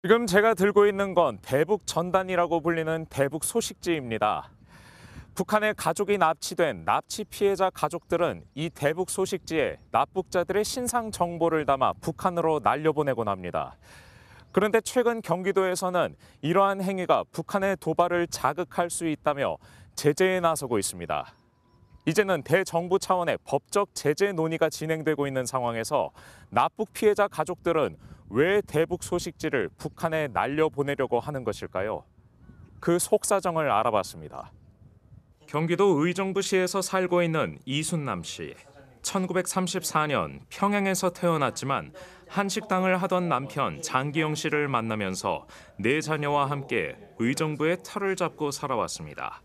지금 제가 들고 있는 건 대북 전단이라고 불리는 대북 소식지입니다. 북한의 가족이 납치된 납치 피해자 가족들은 이 대북 소식지에 납북자들의 신상 정보를 담아 북한으로 날려보내곤 합니다. 그런데 최근 경기도에서는 이러한 행위가 북한의 도발을 자극할 수 있다며 제재에 나서고 있습니다. 이제는 대정부 차원의 법적 제재 논의가 진행되고 있는 상황에서 납북 피해자 가족들은 왜 대북 소식지를 북한에 날려보내려고 하는 것일까요? 그 속사정을 알아봤습니다. 경기도 의정부시에서 살고 있는 이순남 씨. 1934년 평양에서 태어났지만 한식당을 하던 남편 장기영 씨를 만나면서 4자녀와 함께 의정부에 터를 잡고 살아왔습니다.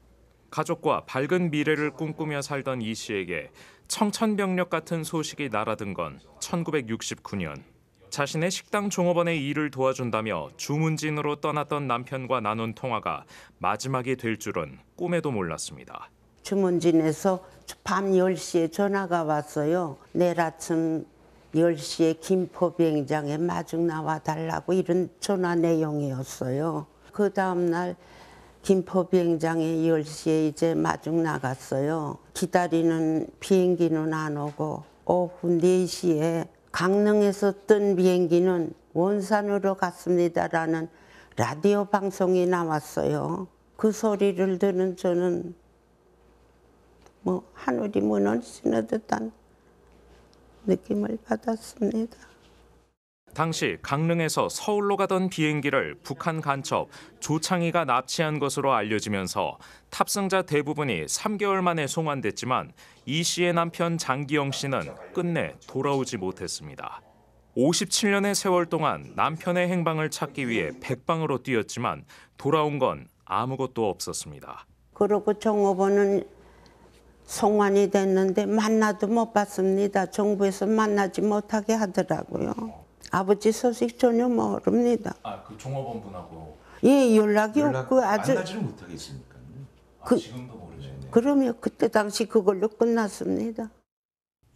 가족과 밝은 미래를 꿈꾸며 살던 이 씨에게 청천벽력 같은 소식이 날아든 건 1969년. 자신의 식당 종업원의 일을 도와준다며 주문진으로 떠났던 남편과 나눈 통화가 마지막이 될 줄은 꿈에도 몰랐습니다. 주문진에서 밤 10시에 전화가 왔어요. 내일 아침 10시에 김포 비행장에 마중 나와달라고 이런 전화 내용이었어요. 그 다음날 김포 비행장에 10시에 이제 마중 나갔어요. 기다리는 비행기는 안 오고 오후 4시에 강릉에서 뜬 비행기는 원산으로 갔습니다라는 라디오 방송이 나왔어요. 그 소리를 들은 저는 하늘이 무너지는 듯한 느낌을 받았습니다. 당시 강릉에서 서울로 가던 비행기를 북한 간첩 조창희가 납치한 것으로 알려지면서 탑승자 대부분이 3개월 만에 송환됐지만 이 씨의 남편 장기영 씨는 끝내 돌아오지 못했습니다. 57년의 세월 동안 남편의 행방을 찾기 위해 백방으로 뛰었지만 돌아온 건 아무것도 없었습니다. 그러고 종업원은 송환이 됐는데 만나도 못 봤습니다. 정부에서 만나지 못하게 하더라고요. 아버지 소식 전혀 모릅니다. 그 종업원 분하고 예, 연락이 없고 아주 만나지를 못하겠으니까요. 지금도 모르시네요. 그러면 그때 당시 그걸로 끝났습니다.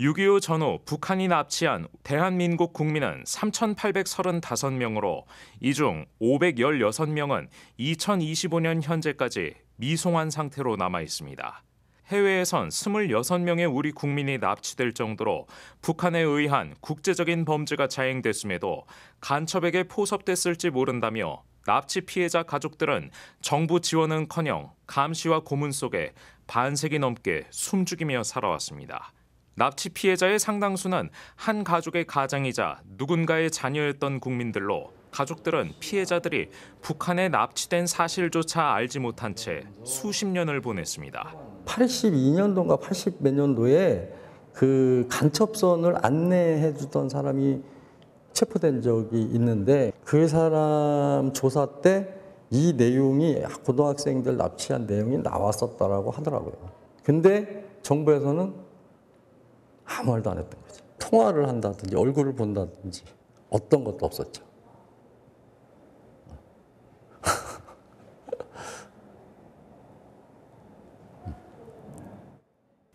6.25 전후 북한이 납치한 대한민국 국민은 3,835명으로 이 중 516명은 2025년 현재까지 미송환 상태로 남아 있습니다. 해외에선 26명의 우리 국민이 납치될 정도로 북한에 의한 국제적인 범죄가 자행됐음에도 간첩에게 포섭됐을지 모른다며 납치 피해자 가족들은 정부 지원은커녕 감시와 고문 속에 반세기 넘게 숨죽이며 살아왔습니다. 납치 피해자의 상당수는 한 가족의 가장이자 누군가의 자녀였던 국민들로 가족들은 피해자들이 북한에 납치된 사실조차 알지 못한 채 수십 년을 보냈습니다. 82년도인가 80 몇 년도에 그 간첩선을 안내해 주던 사람이 체포된 적이 있는데 그 사람 조사 때 이 내용이 고등학생들 납치한 내용이 나왔었다라고 하더라고요. 근데 정부에서는 아무 말도 안 했던 거죠. 통화를 한다든지 얼굴을 본다든지 어떤 것도 없었죠.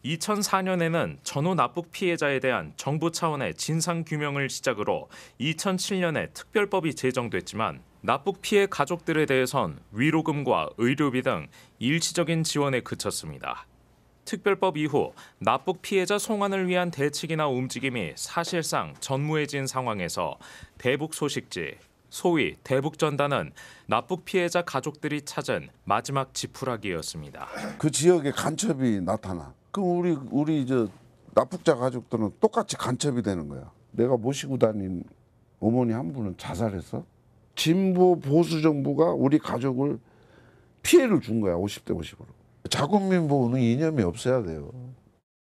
2004년에는 전후 납북 피해자에 대한 정부 차원의 진상규명을 시작으로 2007년에 특별법이 제정됐지만 납북 피해 가족들에 대해선 위로금과 의료비 등 일시적인 지원에 그쳤습니다. 특별법 이후 납북 피해자 송환을 위한 대책이나 움직임이 사실상 전무해진 상황에서 대북 소식지, 소위 대북전단은 납북 피해자 가족들이 찾은 마지막 지푸라기였습니다. 그 지역에 간첩이 나타나. 그럼 우리 납북자 가족들은 똑같이 간첩이 되는 거야. 내가 모시고 다닌 어머니 한 분은 자살했어. 진보 보수 정부가 우리 가족을 피해를 준 거야. 50대 50으로. 자국민 보호는 이념이 없어야 돼요.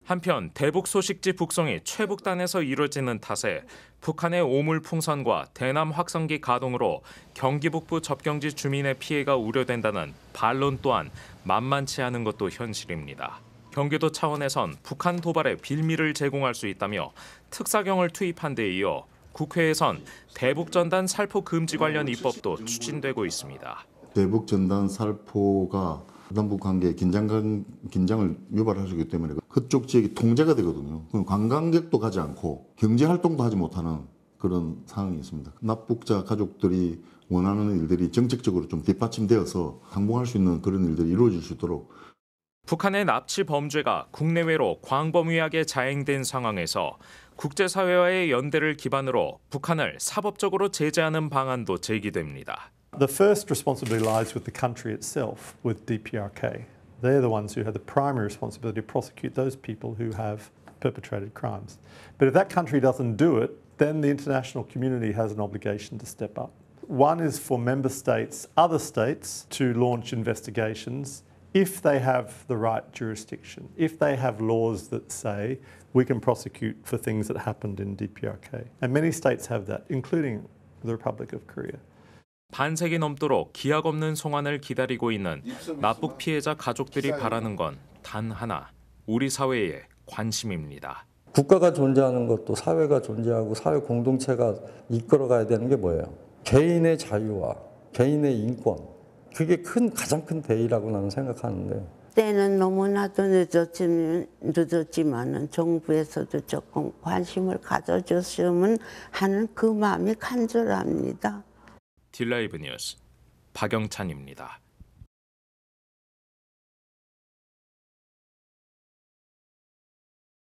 한편 대북 소식지 북송이 최북단에서 이루어지는 탓에 북한의 오물풍선과 대남 확성기 가동으로 경기 북부 접경지 주민의 피해가 우려된다는 반론 또한 만만치 않은 것도 현실입니다. 경기도 차원에선 북한 도발에 빌미를 제공할 수 있다며 특사경을 투입한 데 이어 국회에선 대북전단 살포 금지 관련 입법도 추진되고 있습니다. 대북전단 살포가 남북 관계에 긴장을 유발할 수 있기 때문에 그쪽 지역이 통제가 되거든요. 그럼 관광객도 가지 않고 경제 활동도 하지 못하는 그런 상황이 있습니다. 납북자 가족들이 원하는 일들이 정책적으로 좀 뒷받침되어서 항봉할 수 있는 그런 일들이 이루어질 수 있도록 북한의 납치 범죄가 국내외로 광범위하게 자행된 상황에서 국제사회와의 연대를 기반으로 북한을 사법적으로 제재하는 방안도 제기됩니다. The first responsibility lies with the country itself, with DPRK. They're the ones who have the primary responsibility to prosecute those people who have perpetrated crimes. But if that country doesn't do it, then the international community has an obligation to step up. One is for member states, other states, to launch investigations if they have the right jurisdiction, if they have laws that say we can prosecute for things that happened in DPRK. And many states have that, including the Republic of Korea. 반세기 넘도록 기약 없는 송환을 기다리고 있는 납북 피해자 가족들이 바라는 건 단 하나, 우리 사회의 관심입니다. 국가가 존재하는 것도 사회가 존재하고 사회 공동체가 이끌어가야 되는 게 뭐예요? 개인의 자유와 개인의 인권. 그게 가장 큰 대의라고 나는 생각하는데. 때는 너무나도 늦었지만은 정부에서도 조금 관심을 가져줬으면 하는 그 마음이 간절합니다. 딜라이브 뉴스 박영찬입니다.